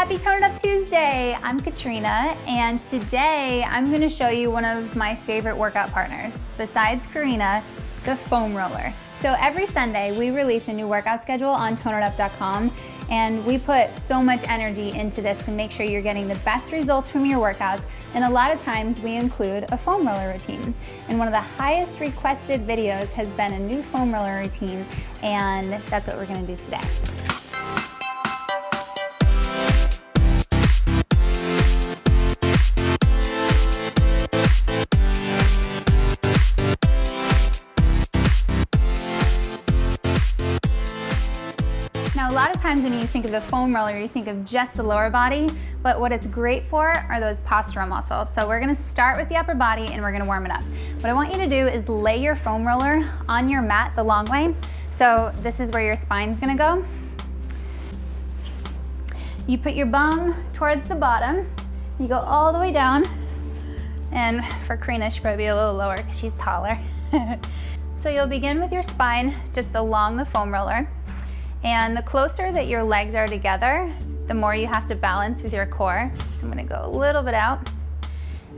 Happy Tone It Up Tuesday! I'm Katrina, and today I'm going to show you one of my favorite workout partners, besides Karina, the foam roller. So every Sunday we release a new workout schedule on toneitup.com, and we put so much energy into this to make sure you're getting the best results from your workouts, and a lot of times we include a foam roller routine. And one of the highest requested videos has been a new foam roller routine, and that's what we're going to do today. Now, a lot of times when you think of the foam roller, you think of just the lower body, but what it's great for are those postural muscles. So we're gonna start with the upper body and we're gonna warm it up. What I want you to do is lay your foam roller on your mat the long way. So this is where your spine's gonna go. You put your bum towards the bottom, you go all the way down, and for Karina, she'll probably be a little lower because she's taller. So you'll begin with your spine just along the foam roller. And the closer that your legs are together, the more you have to balance with your core. So I'm gonna go a little bit out.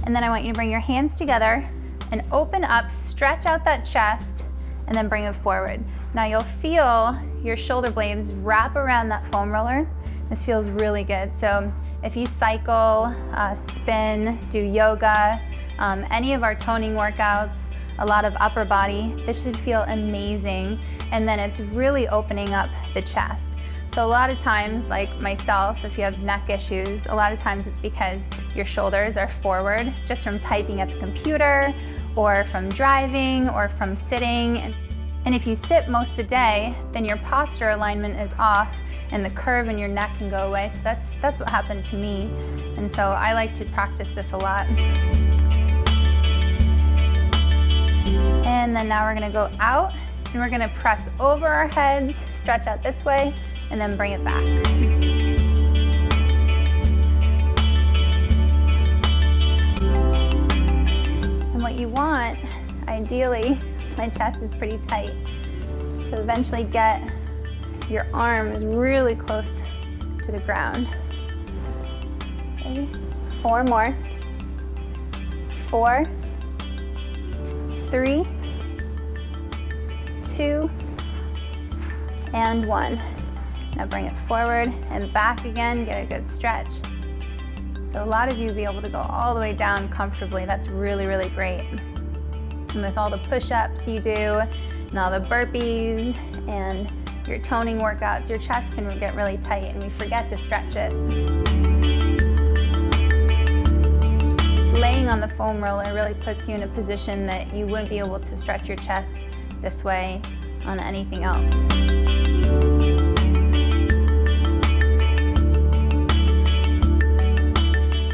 And then I want you to bring your hands together and open up, stretch out that chest, and then bring it forward. Now you'll feel your shoulder blades wrap around that foam roller. This feels really good. So if you cycle, spin, do yoga, any of our toning workouts, a lot of upper body, this should feel amazing. And then it's really opening up the chest. So a lot of times, like myself, if you have neck issues, a lot of times it's because your shoulders are forward just from typing at the computer or from driving or from sitting. And if you sit most of the day, then your posture alignment is off and the curve in your neck can go away. So that's what happened to me. And so I like to practice this a lot. And then now we're gonna go out and we're gonna press over our heads, stretch out this way, and then bring it back. And what you want, ideally, my chest is pretty tight, so eventually get your arms really close to the ground. Okay, 4 more. 4, 3, 2, and 1. Now bring it forward and back again, get a good stretch. So a lot of you will be able to go all the way down comfortably. That's really, really great. And with all the push-ups you do, and all the burpees, and your toning workouts, your chest can get really tight and we forget to stretch it. Laying on the foam roller really puts you in a position that you wouldn't be able to stretch your chest this way on anything else.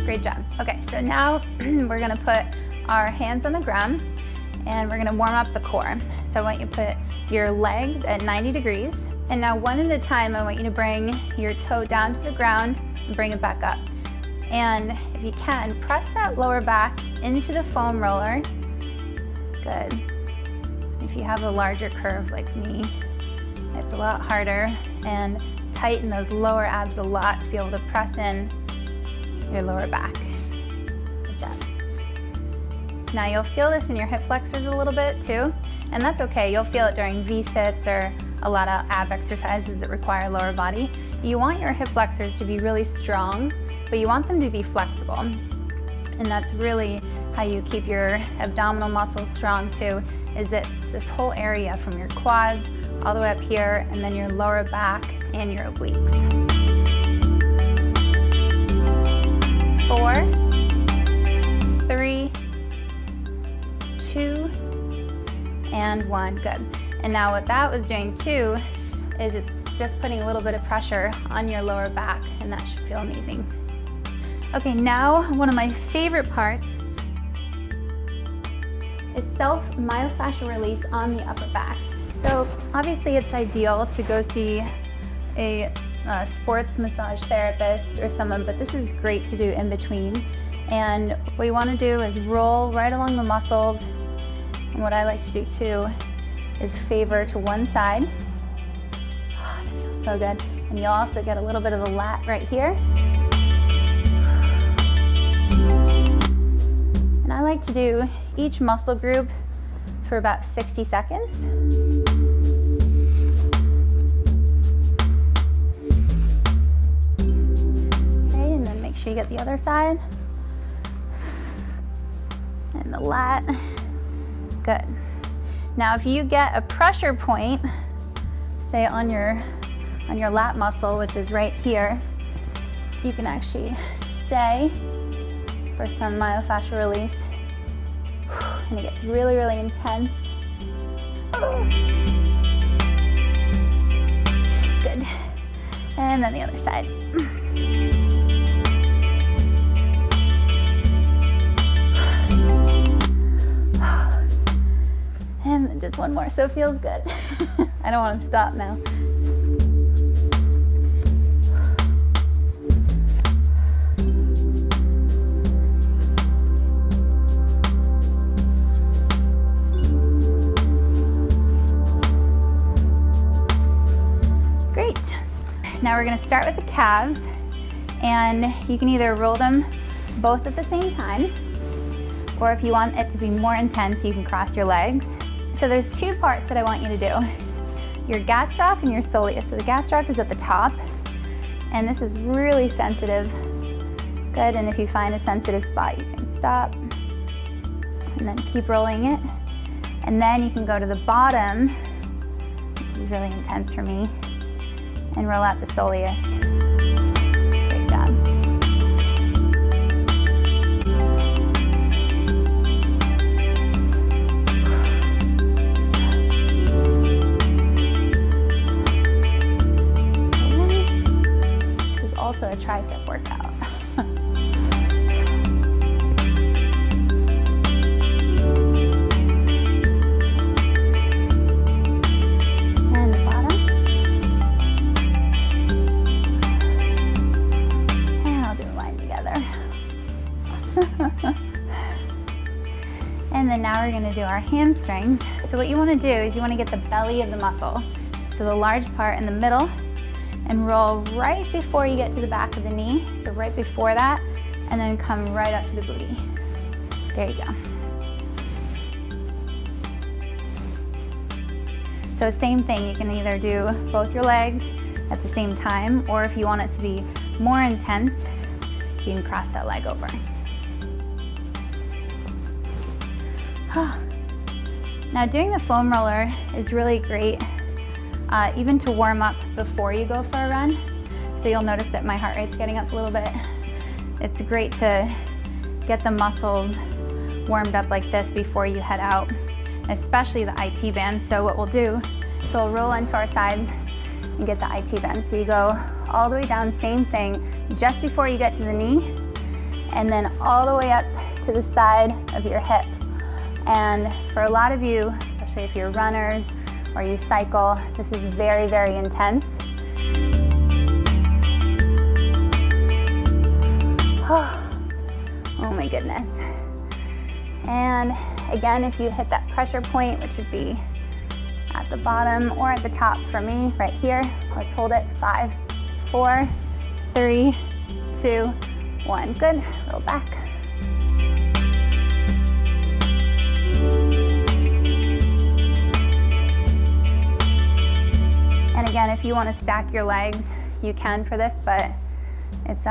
Great job. Okay, so now we're gonna put our hands on the ground and we're gonna warm up the core. So I want you to put your legs at 90 degrees. And now one at a time, I want you to bring your toe down to the ground and bring it back up. And if you can, press that lower back into the foam roller. Good. If you have a larger curve like me, it's a lot harder, and tighten those lower abs a lot to be able to press in your lower back. Good job. Now you'll feel this in your hip flexors a little bit too, and that's okay. You'll feel it during V-sits or a lot of ab exercises that require lower body. You want your hip flexors to be really strong, but you want them to be flexible. And that's really how you keep your abdominal muscles strong too, is that it's this whole area from your quads all the way up here, and then your lower back and your obliques. 4, 3, 2, and 1, good. And now what that was doing too, is it's just putting a little bit of pressure on your lower back, and that should feel amazing. Okay, now one of my favorite parts is self-myofascial release on the upper back. So obviously it's ideal to go see a sports massage therapist or someone, but this is great to do in between. And what you want to do is roll right along the muscles. And what I like to do too is favor to one side. Oh, that feels so good. And you'll also get a little bit of the lat right here. And I like to do each muscle group for about 60 seconds. Okay, and then make sure you get the other side. And the lat. Good. Now if you get a pressure point, say on your lat muscle, which is right here, you can actually stay for some myofascial release. And it gets really, really intense. Good. And then the other side. And then just one more, so it feels good. I don't want to stop now. Great. Now we're going to start with the calves, and you can either roll them both at the same time, or if you want it to be more intense, you can cross your legs. So there's two parts that I want you to do. Your gastroc and your soleus. So the gastroc is at the top, and this is really sensitive. Good, and if you find a sensitive spot, you can stop, and then keep rolling it. And then you can go to the bottom. This is really intense for me. And roll out the soleus. Great job. Also a tricep workout. And the bottom. And I'll do the line together. And then now we're going to do our hamstrings. So what you want to do is you want to get the belly of the muscle. So the large part in the middle, and roll right before you get to the back of the knee, so right before that, and then come right up to the booty. There you go. So same thing, you can either do both your legs at the same time, or if you want it to be more intense, you can cross that leg over. Now doing the foam roller is really great. Even to warm up before you go for a run. So you'll notice that my heart rate's getting up a little bit. It's great to get the muscles warmed up like this before you head out, especially the IT band. So what we'll do, so we'll roll onto our sides and get the IT band. So you go all the way down, same thing, just before you get to the knee, and then all the way up to the side of your hip. And for a lot of you, especially if you're runners, or you cycle, this is very, very intense. Oh my goodness. And again, if you hit that pressure point, which would be at the bottom or at the top for me, right here, let's hold it. 5, 4, 3, 2, 1. Good, roll back. And again, if you want to stack your legs, you can for this, but it's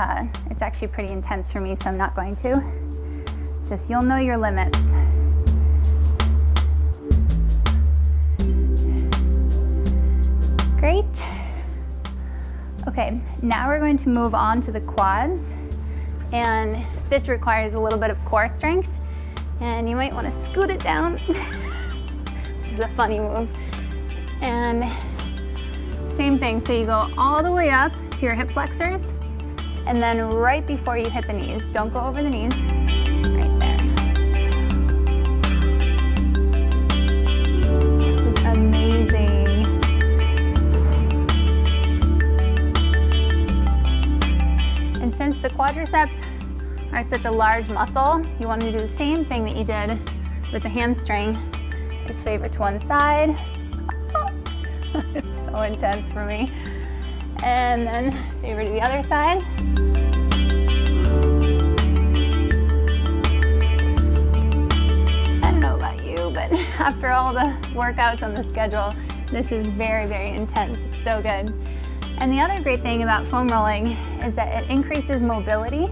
actually pretty intense for me, so I'm not going to. Just you'll know your limits. Great. Okay, now we're going to move on to the quads, and this requires a little bit of core strength, and you might want to scoot it down, which is a funny move. And same thing, so you go all the way up to your hip flexors, and then right before you hit the knees, don't go over the knees, right there. This is amazing. And since the quadriceps are such a large muscle, you want to do the same thing that you did with the hamstring, is favor to one side. It's so intense for me. And then over to the other side. I don't know about you, but after all the workouts on the schedule, this is very, very intense. It's so good. And the other great thing about foam rolling is that it increases mobility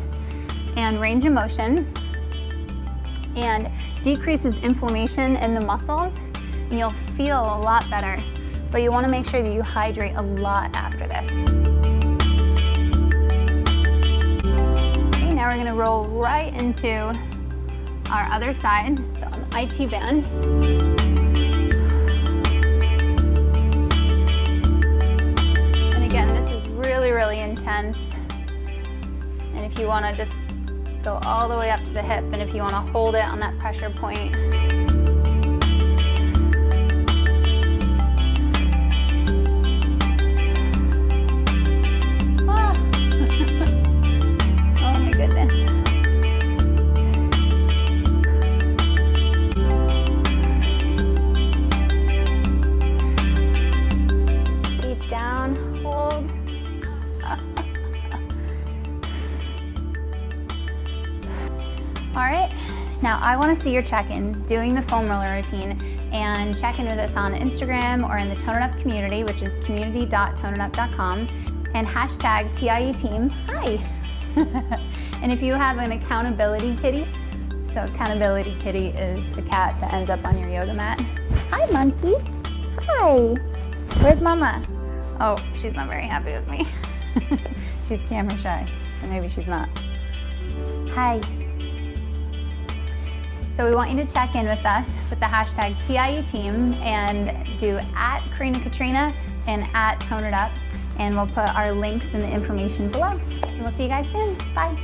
and range of motion and decreases inflammation in the muscles, and you'll feel a lot better. But you want to make sure that you hydrate a lot after this. Okay, now we're going to roll right into our other side, so on the IT band. And again, this is really, really intense. And if you want to just go all the way up to the hip, and if you want to hold it on that pressure point. All right, now I want to see your check-ins doing the foam roller routine, and check in with us on Instagram or in the Tone It Up community, which is community.toneitup.com, and hashtag TIUteam. Hi. And if you have an accountability kitty, so accountability kitty is the cat that ends up on your yoga mat. Hi, monkey. Hi. Where's mama? Oh, she's not very happy with me. She's camera shy, so maybe she's not. Hi. So we want you to check in with us with the hashtag TIUteam and do @Katrina and @ToneItUp, and we'll put our links and the information below. And we'll see you guys soon. Bye.